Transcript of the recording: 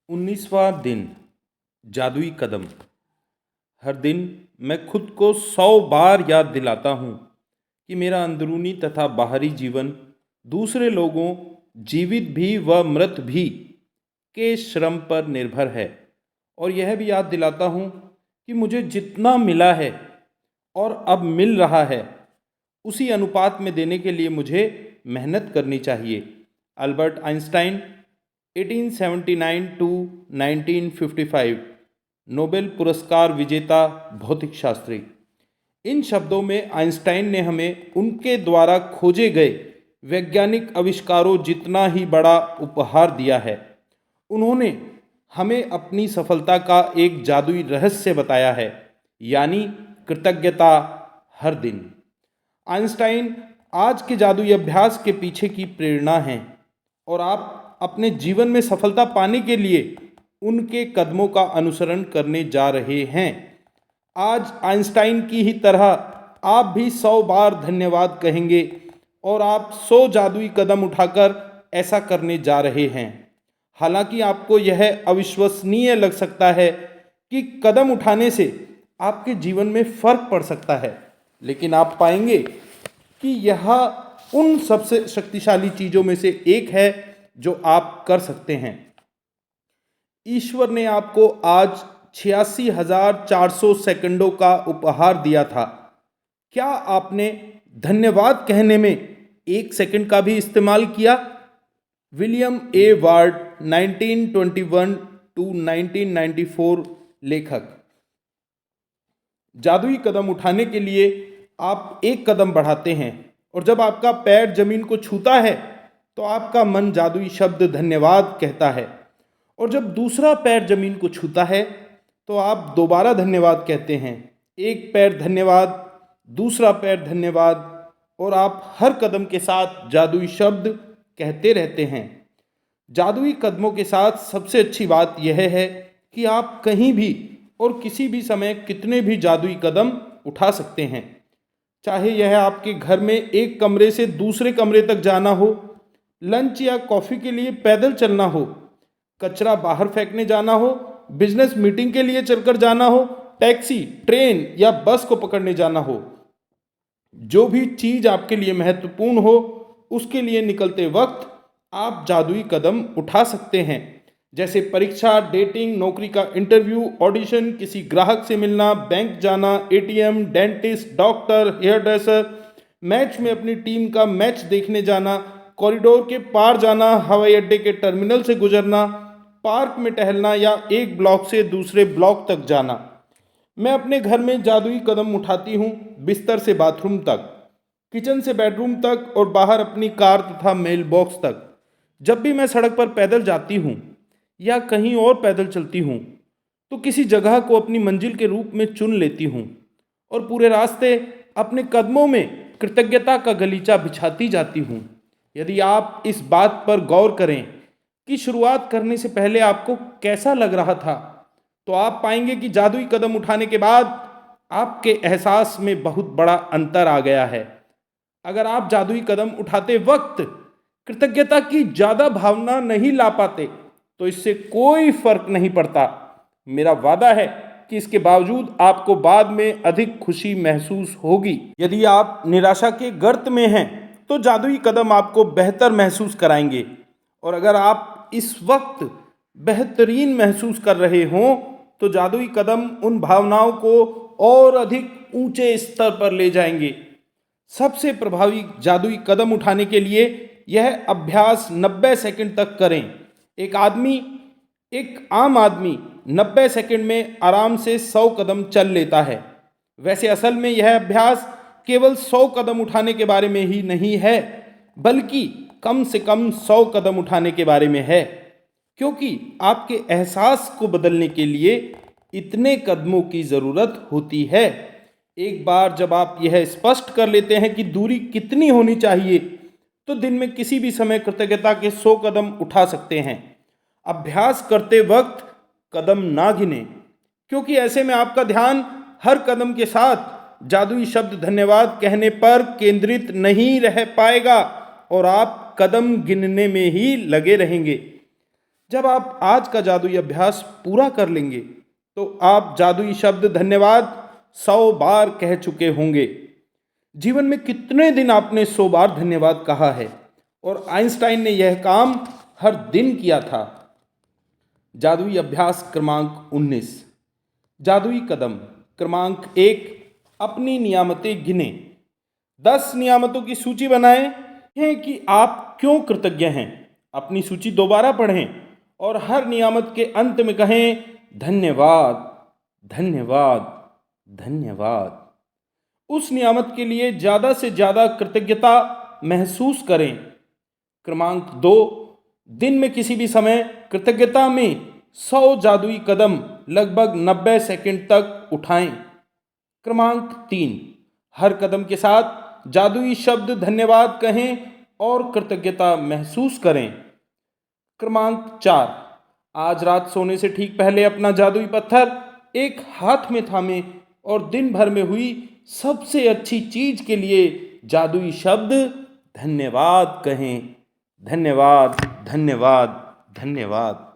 19वां दिन जादुई कदम। हर दिन मैं खुद को 100 बार याद दिलाता हूँ कि मेरा अंदरूनी तथा बाहरी जीवन दूसरे लोगों, जीवित भी व मृत भी, के श्रम पर निर्भर है। और यह भी याद दिलाता हूँ कि मुझे जितना मिला है और अब मिल रहा है उसी अनुपात में देने के लिए मुझे मेहनत करनी चाहिए। अल्बर्ट आइंस्टाइन 1879 टू 1955 नोबेल पुरस्कार विजेता भौतिक शास्त्री। इन शब्दों में आइंस्टाइन ने हमें उनके द्वारा खोजे गए वैज्ञानिक आविष्कारों जितना ही बड़ा उपहार दिया है। उन्होंने हमें अपनी सफलता का एक जादुई रहस्य बताया है, यानी कृतज्ञता हर दिन। आइंस्टाइन आज के जादुई अभ्यास के पीछे की प्रेरणा हैं और आप अपने जीवन में सफलता पाने के लिए उनके कदमों का अनुसरण करने जा रहे हैं। आज आइंस्टाइन की ही तरह आप भी 100 बार धन्यवाद कहेंगे और आप 100 जादुई कदम उठाकर ऐसा करने जा रहे हैं। हालांकि आपको यह अविश्वसनीय लग सकता है कि कदम उठाने से आपके जीवन में फर्क पड़ सकता है, लेकिन आप पाएंगे कि यह उन सबसे शक्तिशाली चीज़ों में से एक है जो आप कर सकते हैं। ईश्वर ने आपको आज 86,400 सेकंडों का उपहार दिया था। क्या आपने धन्यवाद कहने में एक सेकंड का भी इस्तेमाल किया? विलियम ए वार्ड 1921 टू 1994 लेखक। जादुई कदम उठाने के लिए आप एक कदम बढ़ाते हैं और जब आपका पैर जमीन को छूता है तो आपका मन जादुई शब्द धन्यवाद कहता है, और जब दूसरा पैर जमीन को छूता है तो आप दोबारा धन्यवाद कहते हैं। एक पैर धन्यवाद, दूसरा पैर धन्यवाद, और आप हर कदम के साथ जादुई शब्द कहते रहते हैं। जादुई कदमों के साथ सबसे अच्छी बात यह है कि आप कहीं भी और किसी भी समय कितने भी जादुई कदम उठा सकते हैं। चाहे यह आपके घर में एक कमरे से दूसरे कमरे तक जाना हो, लंच या कॉफ़ी के लिए पैदल चलना हो, कचरा बाहर फेंकने जाना हो, बिजनेस मीटिंग के लिए चलकर जाना हो, टैक्सी, ट्रेन या बस को पकड़ने जाना हो। जो भी चीज़ आपके लिए महत्वपूर्ण हो उसके लिए निकलते वक्त आप जादुई कदम उठा सकते हैं, जैसे परीक्षा, डेटिंग, नौकरी का इंटरव्यू, ऑडिशन, किसी ग्राहक से मिलना, बैंक जाना, ATM, dentist, doctor, hairdresser, match में अपनी टीम का मैच देखने जाना, कॉरिडोर के पार जाना, हवाई अड्डे के टर्मिनल से गुजरना, पार्क में टहलना या एक ब्लॉक से दूसरे ब्लॉक तक जाना। मैं अपने घर में जादुई कदम उठाती हूँ, बिस्तर से बाथरूम तक, किचन से बेडरूम तक और बाहर अपनी कार तथा मेल बॉक्स तक। जब भी मैं सड़क पर पैदल जाती हूँ या कहीं और पैदल चलती हूँ तो किसी जगह को अपनी मंजिल के रूप में चुन लेती हूँ और पूरे रास्ते अपने कदमों में कृतज्ञता का गलीचा बिछाती जाती हूँ। यदि आप इस बात पर गौर करें कि शुरुआत करने से पहले आपको कैसा लग रहा था, तो आप पाएंगे कि जादुई कदम उठाने के बाद आपके एहसास में बहुत बड़ा अंतर आ गया है। अगर आप जादुई कदम उठाते वक्त कृतज्ञता की ज़्यादा भावना नहीं ला पाते तो इससे कोई फर्क नहीं पड़ता। मेरा वादा है कि इसके बावजूद आपको बाद में अधिक खुशी महसूस होगी। यदि आप निराशा के गर्त में हैं तो जादुई कदम आपको बेहतर महसूस कराएंगे, और अगर आप इस वक्त बेहतरीन महसूस कर रहे हों तो जादुई कदम उन भावनाओं को और अधिक ऊंचे स्तर पर ले जाएंगे। सबसे प्रभावी जादुई कदम उठाने के लिए यह अभ्यास 90 सेकंड तक करें। एक आम आदमी 90 सेकंड में आराम से 100 कदम चल लेता है। वैसे असल में यह अभ्यास केवल 100 कदम उठाने के बारे में ही नहीं है, बल्कि कम से कम 100 कदम उठाने के बारे में है, क्योंकि आपके एहसास को बदलने के लिए इतने कदमों की ज़रूरत होती है। एक बार जब आप यह स्पष्ट कर लेते हैं कि दूरी कितनी होनी चाहिए, तो दिन में किसी भी समय कृतज्ञता के 100 कदम उठा सकते हैं। अभ्यास करते वक्त कदम ना गिने, क्योंकि ऐसे में आपका ध्यान हर कदम के साथ जादुई शब्द धन्यवाद कहने पर केंद्रित नहीं रह पाएगा और आप कदम गिनने में ही लगे रहेंगे। जब आप आज का जादुई अभ्यास पूरा कर लेंगे तो आप जादुई शब्द धन्यवाद 100 बार कह चुके होंगे। जीवन में कितने दिन आपने 100 बार धन्यवाद कहा है? और आइंस्टाइन ने यह काम हर दिन किया था। जादुई अभ्यास क्रमांक 19। जादुई कदम क्रमांक 1, अपनी नियामतें गिने। 10 नियामतों की सूची बनाएं हैं कि आप क्यों कृतज्ञ हैं। अपनी सूची दोबारा पढ़ें और हर नियामत के अंत में कहें धन्यवाद, धन्यवाद, धन्यवाद। उस नियामत के लिए ज़्यादा से ज़्यादा कृतज्ञता महसूस करें। क्रमांक 2, दिन में किसी भी समय कृतज्ञता में 100 जादुई कदम लगभग 90 सेकंड तक उठाएं। क्रमांक 3, हर कदम के साथ जादुई शब्द धन्यवाद कहें और कृतज्ञता महसूस करें। क्रमांक 4, आज रात सोने से ठीक पहले अपना जादुई पत्थर एक हाथ में थामें और दिन भर में हुई सबसे अच्छी चीज के लिए जादुई शब्द धन्यवाद कहें। धन्यवाद, धन्यवाद, धन्यवाद।